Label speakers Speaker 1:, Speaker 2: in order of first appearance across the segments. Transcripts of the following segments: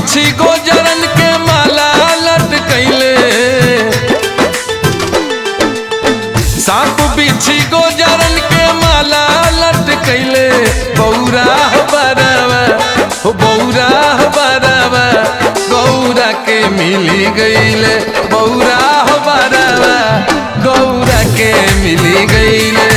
Speaker 1: बिछी गोजरन के माला लटकैले, सांप बिछी गोजरन के माला लटकैले। बौरा बरावा हो बौरा बरावा गौरा के मिली गईले। बौरा बरावा गौरा के मिली गईले।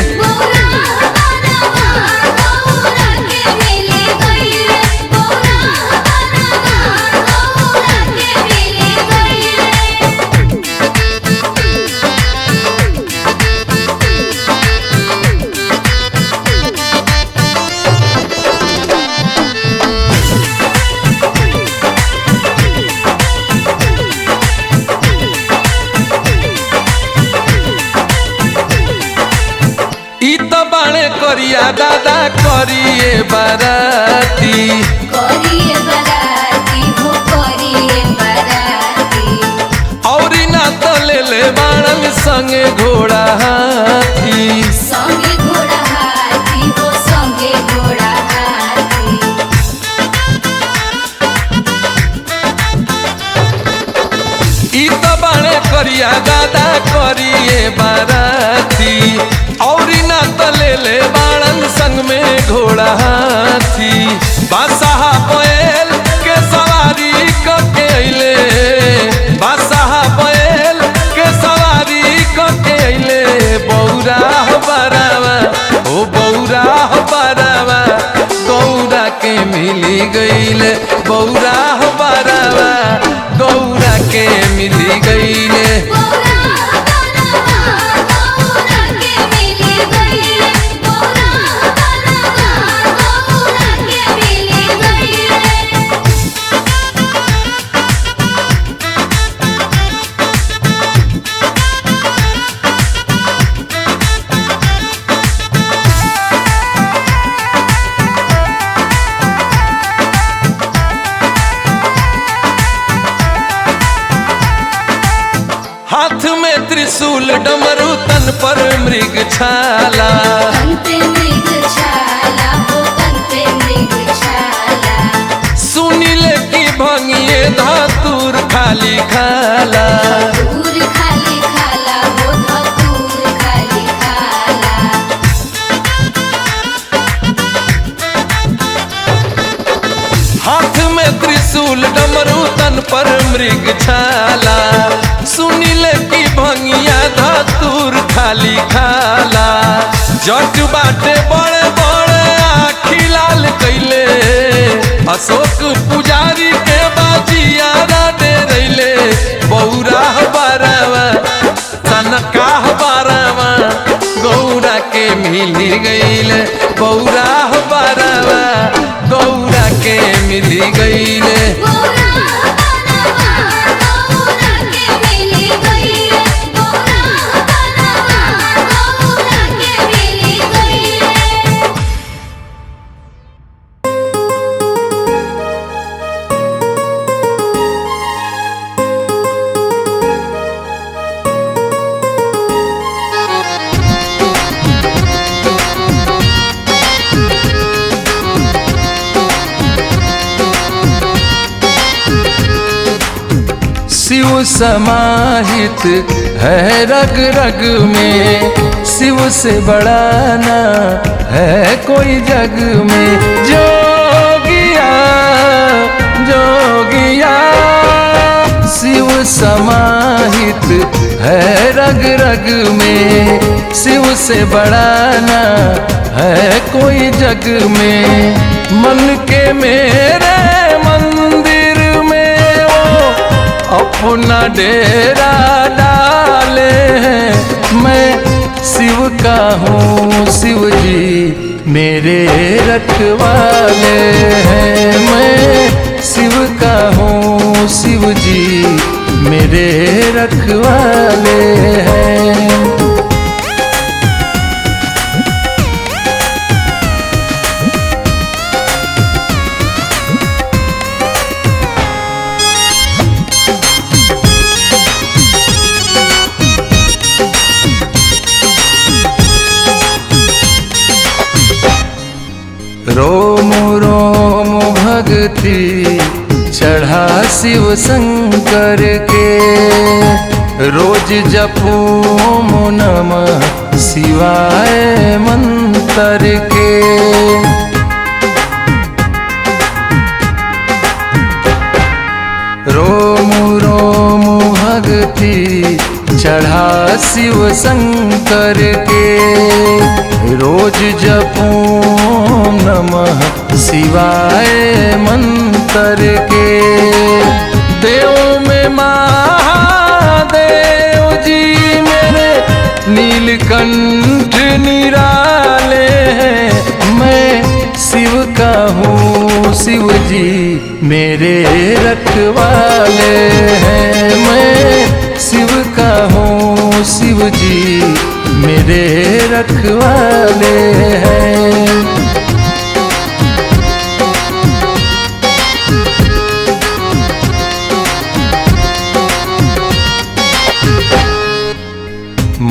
Speaker 1: करिया दादा करिए बाराती,
Speaker 2: करिए बाराती हो करिए बाराती।
Speaker 1: और ना तो ले ले बाणन संगे घोड़ा हाथी,
Speaker 2: संगे घोड़ा हाथी हो संगे घोड़ा हाथी।
Speaker 1: ई तो बाणे करिया दादा करिए बाराती, और ना तो ले ले बाणन संग में घोड़ा हाथी। बादशाह बैल के सवारी करके अइले, बादशाह बैल के सवारी करके अइले। बौरा बरावा ओ बौरा बरावा गौरा के मिली गईले। बौरा बरावा गौरा के मिली गईले। हाथ में त्रिशूल डमरू तन पर मृग छाला,
Speaker 2: तन पे मृग छाला हो तन पे मृग छाला।
Speaker 1: सुनिले की भंगिए धतूर खाली खाला,
Speaker 2: धतूर खाली खाला हो धतूर खाली खाला।
Speaker 1: हाथ में त्रिशूल डमरू तन पर मृग छाला। सुनिले की भंगिया धतूर खाली खाला। जट बाटे बड़े बड़े आखी लाल कैले, अशोक पुजारी के बाजिया दे रैले। बौरा बरावा सनका बरावा गौरा के मिली गईले। बौरा बरावा गौरा के मिली गईले। शिव समाहित है रग रग में, शिव से बड़ा ना है कोई जग में। जोगिया जोगिया शिव समाहित है रग रग में, शिव से बड़ा ना है कोई जग में। मन के मेरे मंदिर में वो अपना डेरा डाले हैं। मैं शिव का हूँ, शिव जी मेरे रखवाले हैं। मैं शिव का हूँ, शिव जी मेरे रखवाले हैं। रोम रोम भक्ति चढ़ा शिव शंकर के। रोज जपूं नमः शिवाय मंत्र के। रोम रोम भक्ति चढ़ा शिव शंकर के। रोज जपूं नमः शिवाय मंत्र के। देव में महादेव जी मेरे नीलकंठ निराले हैं। मैं शिव का हूँ, शिव जी मेरे रखवाले हैं। मैं शिव का हूँ, शिव जी मेरे रखवाले हैं।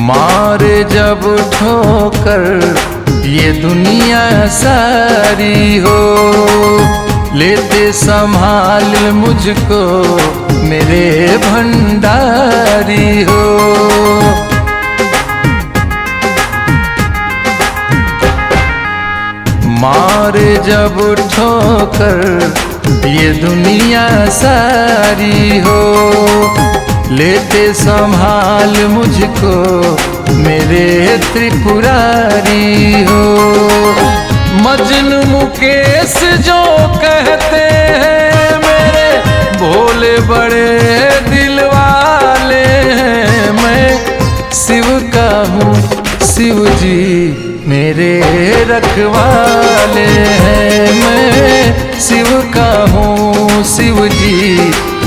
Speaker 1: मारे जब ठोकर ये दुनिया सारी हो, लेते संभाल मुझको मेरे भंडारी हो। मारे जब ठोकर ये दुनिया सारी हो, लेते संभाल मुझको मेरे त्रिपुरारी हो। मजनू मुकेश जो कहते हैं मेरे भोले बड़े दिल वाले हैं। मैं शिव का हूँ, शिव जी मेरे रखवाले हैं। मैं शिव का हूँ, शिव जी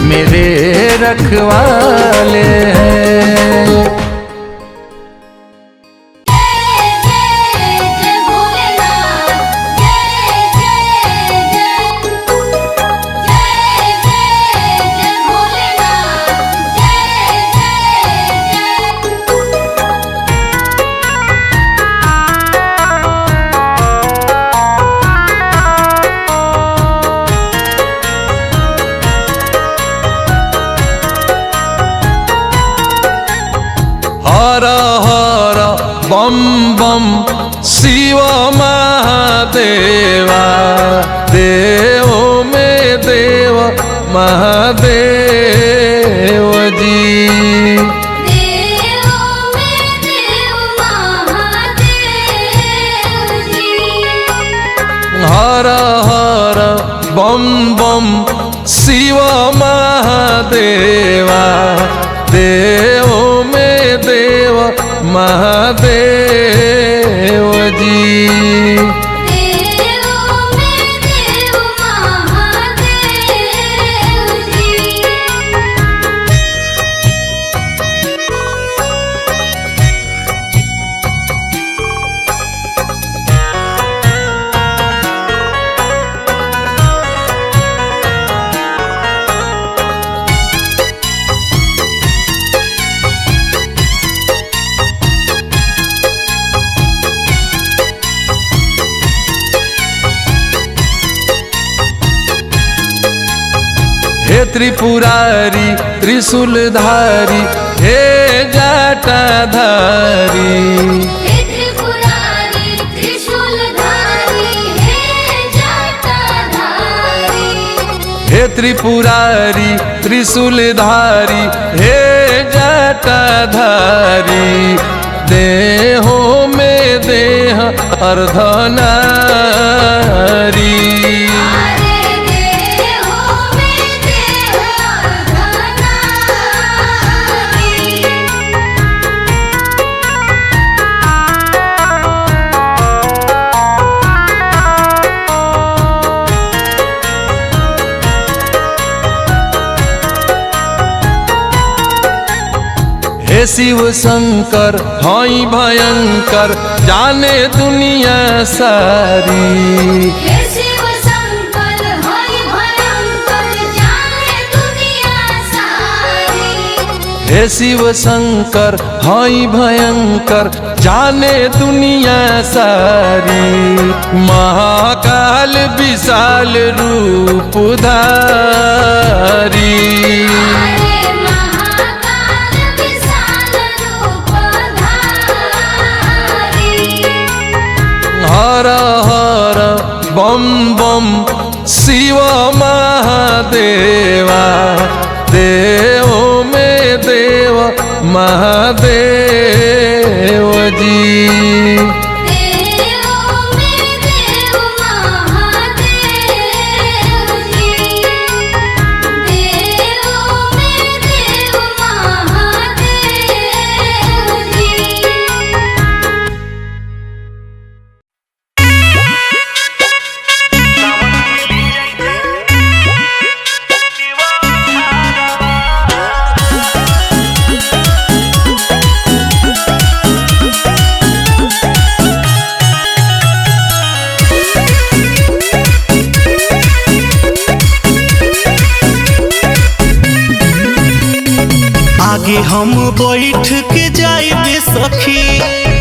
Speaker 1: मेरे रखवाले हैं। हर हर बम बम शिव महादेवा। देव में देव महादेव जी।
Speaker 2: देव में देव महादेव जी।
Speaker 1: हर हर बम बम शिव महादेवा। देव में देव महादेव जी।
Speaker 2: देव में देव महादेव जी।
Speaker 1: हे त्रिपुरारी त्रिशूलधारी हे जटाधारी।
Speaker 2: हे त्रिपुरारी त्रिशूलधारी हे जटाधारी।
Speaker 1: हे त्रिपुरारी त्रिशूलधारी हे जटाधारी। देहों में देह अर्धनारी। हे शिव शंकर हाई भयंकर जाने दुनिया सारी।
Speaker 2: हे शिव शंकर हाय भयंकर जाने दुनिया सारी।
Speaker 1: हे शिव शंकर हाई भयंकर जाने दुनिया सारी। महाकाल विशाल रूप धारी। धारी।
Speaker 2: आए महाकाल विशाल रूप धारी।
Speaker 1: हर हर बम बम शिव महादेवा, देव में देव महादेव जी।
Speaker 2: देवों में देव महादेव जी। देवों में देव महादेव जी।
Speaker 3: आगे हम बैठ के जाइबे सखी,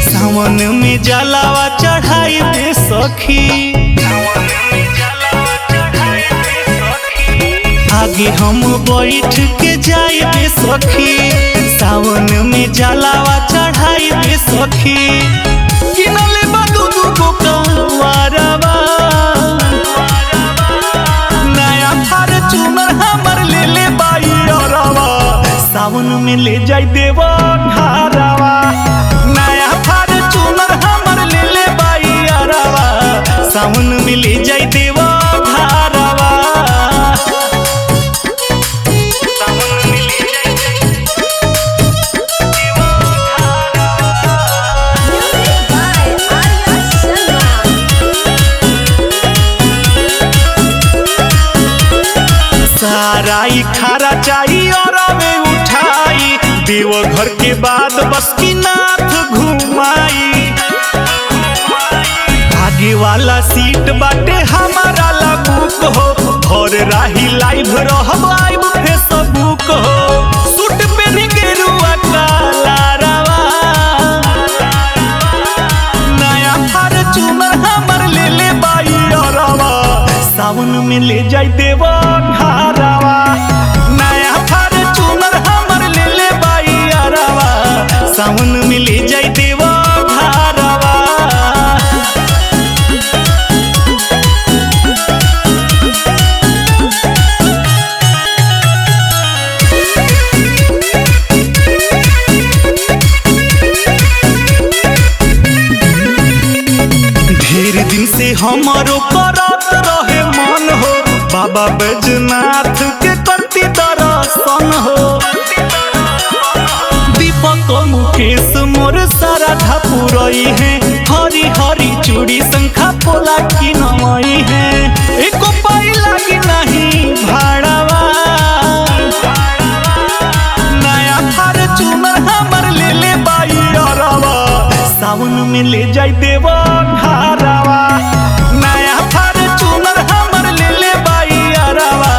Speaker 3: सावन में जलावा चढ़ाइबे सखी। आगे हम बैठ के जाइबे सखी, सावन में जलावा चढ़ाइबे सखी। किनले बा दूधू को कंवारवा, नया फॉर्च्यूनर हमर ले ले बाई अरवा, सावन में ले जाई देवा घरवा। नया फॉर्च्यूनर हमर ले ले बाई अरवा, सावन में ले जाई देवा घरवा। सावन में ले जाई देवा साराई खारा चाहिए और में उठाई, देवघर के बाद बासुकीनाथ घुमाई। आगे वाला सीट बाटे हमारा ला बुक हो, और राही लाइव रहब आइब फेसबुक हो। सूट पहन के रुआ काला रवा, नया फॉर्च्यूनर हमर ले ले बाई अरवा, सावन में ले जाई देवा घरवा। नया फॉर्च्यूनर हमर ले ले बाई अरवा, सावन में ले जाई देवा घरवा। ढेर दिन से हमारो करत रहे मन हो, बाबा बैजनाथ के करती दर्शन हो। दीपक मुकेश मोर सारा ढापुरई है, हरी हरी चूड़ी शंखा पोला की नमई है। एको पाई लागी नहीं भाड़वा, नया फॉर्च्यूनर हमर ले ले बाई अरवा, सावन में ले जाई देवा घरवा। नया फॉर्च्यूनर हमर ले ले बाई अरवा,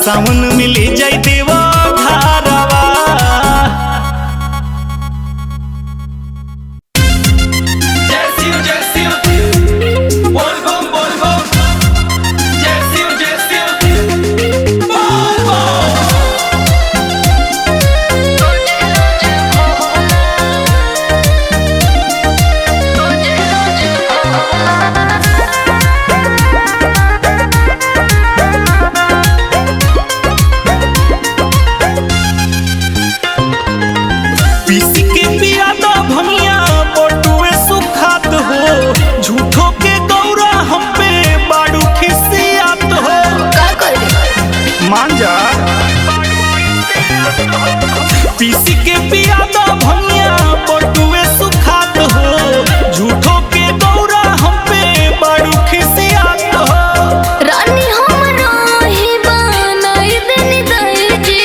Speaker 3: सावन में ले जाई देवा घरवा।
Speaker 1: जय शिव बोल बम जय शिव बोल बम।
Speaker 3: पीसी के पिया दो भनिया बटुए सुखात हो, झूठो के गौरा हम पे बाड़ू खिसियात हो। मान जा पीसी के पिया दो भनिया बटुए सुखात हो, झूठो के गौरा हम पे बाड़ू खिसियात हो।
Speaker 2: रानी हमरा ही बनाई देनी दई जी,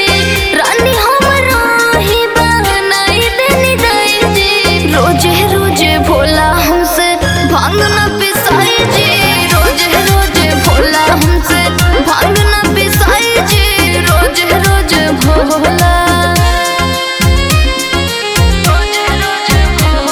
Speaker 2: रानी हमरा ही बनाई देनी दई जी। रोजे रोजे भोला हमसे भांग न पिसाई जी, रोजे रोजे भोला हमसे भांग न पिसाई जी, रोजे रोजे भोला। रोजे रोजे भोला।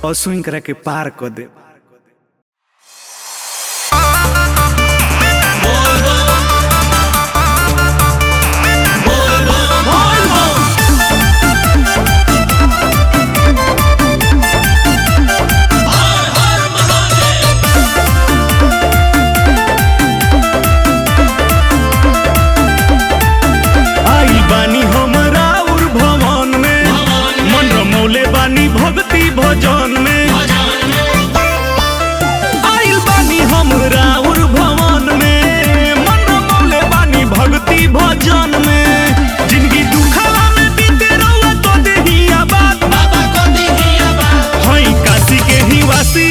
Speaker 3: असुइन करा के पार कर दे। भक्ति भजन में आइल बानी हम राउर भवन में, मन रमौले बानी भक्ति भजन में। जिंदगी दुखला में बीते रहुआ तो देहिया बात बाबा को देहिया बात। हई काशी के ही वासी,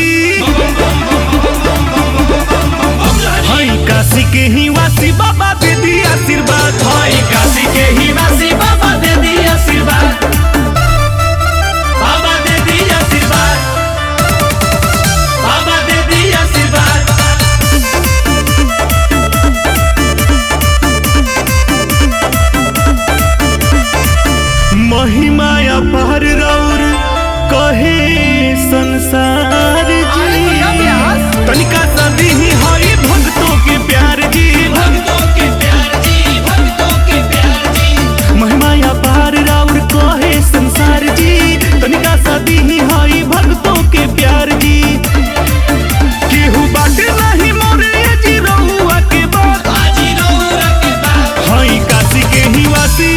Speaker 3: हई काशी के ही वासी, बाबा दे दी आशीर्वाद। हई काशी के ही वासी, बाबा दे दी आशीर्वाद। महिमाया पार रौर कहे संसार जी, तनिका सदी ही हई भक्तों के प्यार जी, भक्तों के प्यार जी, भक्तों के प्यार जी। महिमाया पार रौर कहे संसार जी, तनिका सदी ही हई भक्तों के प्यार जी। केहू बाटे नहीं मोरे जी रहुआ के बात, आजी रहुआ के बात। हई काशी के ही वासी,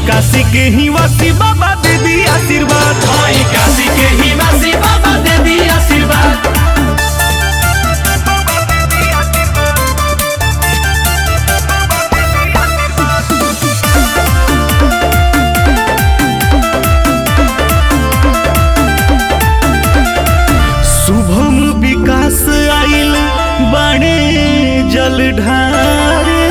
Speaker 3: काशी के ही वासी, बाबा दे दी आशीर्वाद। हाय काशी के ही वासी, बाबा दे दी आशीर्वाद। शुभम विकास आइल बाणे जल ढारे,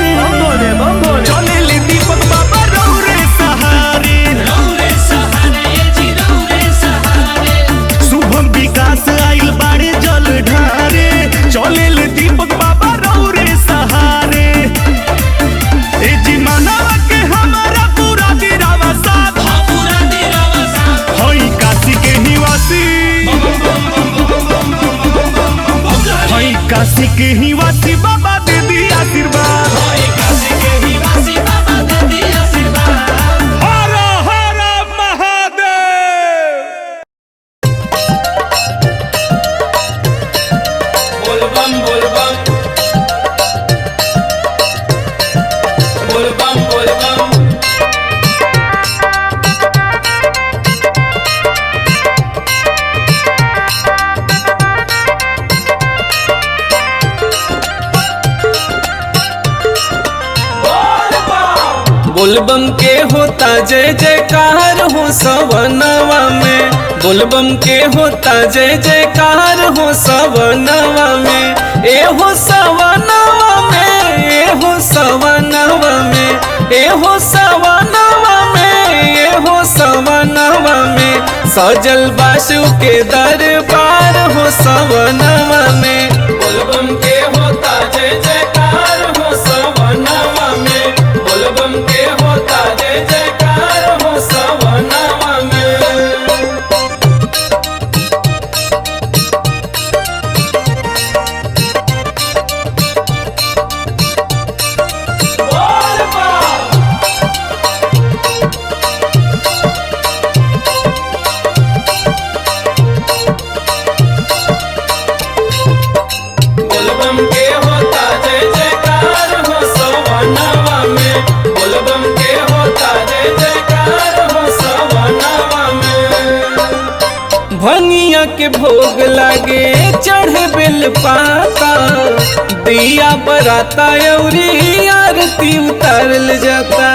Speaker 3: चले ले दीपक बाबा रौरे सहारे, रौरे सहारे जी रौरे सहारे। शुभम विकास आइल बाड़े जल ढारे, चले ले दीपक बाबा रौरे सहारे। ए जी मानवा के हमारा पूरा दिरावा साथ, हाँ पूरा दिरावा साथ। हई काशी के ही वासी, हई काशी के ही वासी, बाबा दे दी आशीर्वाद। हई काशी के ही वासी, बाबा दे दी आशीर्वाद। हर हर महादेव। बोल बम बोल बम, बोल बम बोल बम।
Speaker 1: बोलबम के होता जय जयकार हो सवनवा में, बोलबम के होता जय जयकार हो सवनवा में। ए हो सवनवा में, ए हो सवनवा में, ए हो सवनवा में, ए हो सवनवा में। सजल बासु के दरबार हो सवनवा में। बोलबम के होता जय जयकार हो सवनवा में, बोलबम के होता जय जयकार हो सवनवा में। बोलबम के होता जय जयकार हो सवनवा में, बोलबम के होता जय जयकार हो सवनवा में। भंगिया के भोग लागे चढ़े बेल पाता, दिया बराता अउरी आरती उतारल जाता।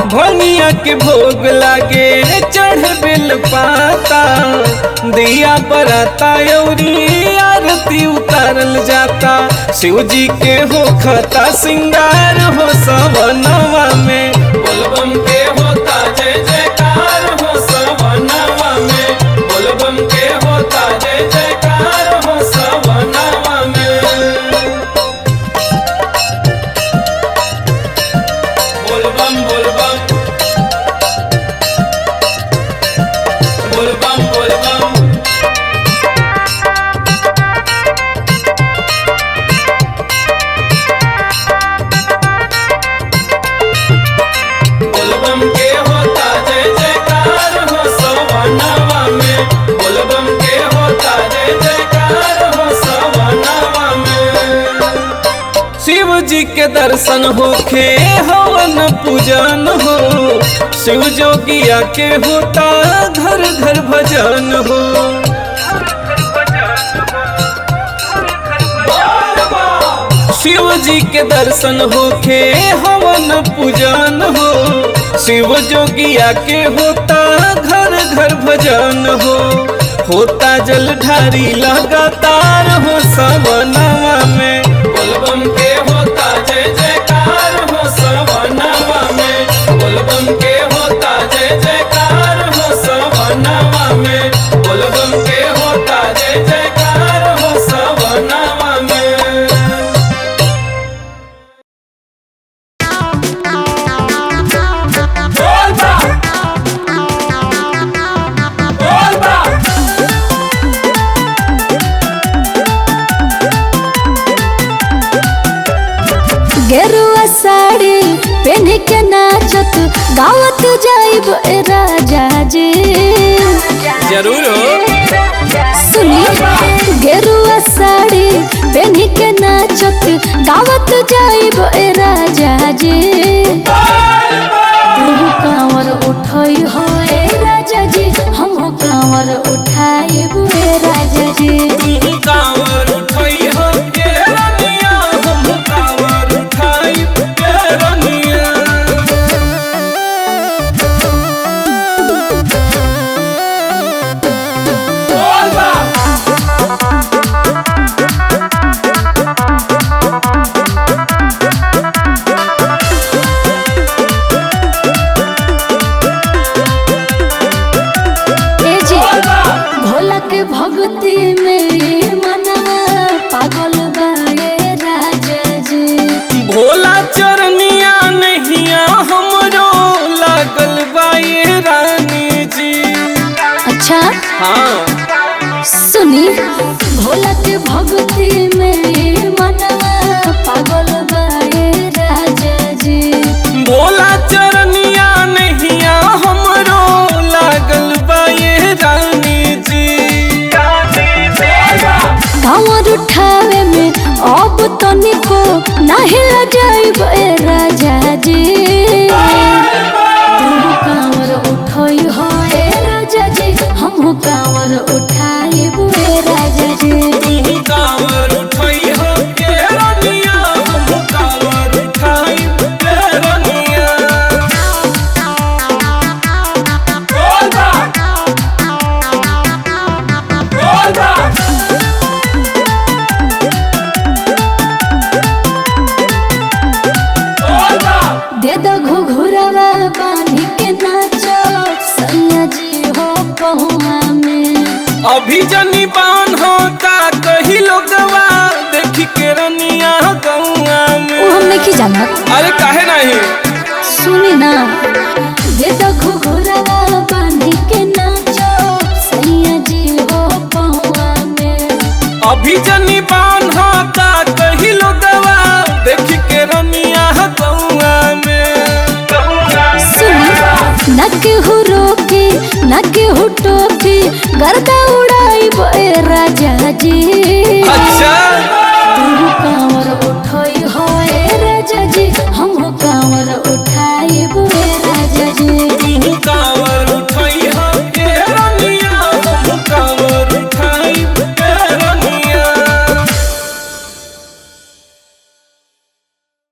Speaker 1: भंगिया के भोग लागे चढ़ बेल पाता, दिया बराता अउरी आरती उतारल जाता। शिव जी के हो खता सिंगार हो सवनवा में। बोलबम के होता जय जयकार हो सवनवा में, बोलबम के होता जय जयकार हो सवनवा में। के दर्शन होखे हवन पूजन हो, शिव जोगिया के होता घर घर भजन हो। शिव जी के दर्शन होखे हवन पूजन हो, शिव जोगिया के होता घर घर भजन हो। होता जलधारी लगातार हो सवनवा में, बोलबम के होता जय जयकार हो सवनवा में, बोलबम के होता जय जयकार हो सवनवा में, बोलबम के होता जय जयकार हो सवनवा में।
Speaker 2: गेरुआ साड़ी पहन के नाचत गावत जाइब ए राजा जी।
Speaker 1: जरूर हो।
Speaker 2: सुनी गेरुआ साड़ी पहन के नाचत गावत जाइब ए राजा जी। तू कांवर उठई हो ए राजा जी, हम कांवर उठाइब ए राजा जी।
Speaker 1: तू कांवर उठई हो के रनिया, हम कांवर उठाई के रनिया।
Speaker 2: भोला के भक्ति में मनवा पागल बा ए राजा जी।
Speaker 1: भोला चरनिया नहिया हमरो लागल बा ये रानी जी।
Speaker 2: अच्छा
Speaker 1: हाँ
Speaker 2: सुनी भोला के भक्ति में मनवा पागल बा ए राजा जी।
Speaker 1: भोला चरनिया नहिया हमरो लागल बा ये रानी जी।
Speaker 2: कांवर उठावे में अब तनिको नाही लजाइब ए राजा जी। तू कांवर उठई हो ए राजा जी, हम कांवर उठाइब ए राजा जी।
Speaker 1: तू कांवर उठई हो के रनिया, हम कांवर उठाई के रनिया।
Speaker 2: दे दो घुघुरवा बांधी के नाचो सैया जी हो पहुआ में।
Speaker 1: अभी जनी पान होता कही लोगवा देखी के रनिया गौआ में।
Speaker 2: वो हम नहीं जाना।
Speaker 1: अरे काहे नहीं।
Speaker 2: सुनी ना दे दो घुघुरवा बांधी के नाचो सैया जी हो पहुआ में।
Speaker 1: अभी जनी पान होता कही लोगवा देखी के रनिया गौआ में।
Speaker 2: सुनी ना केहू रोकी ना केहू टोकी गर्दा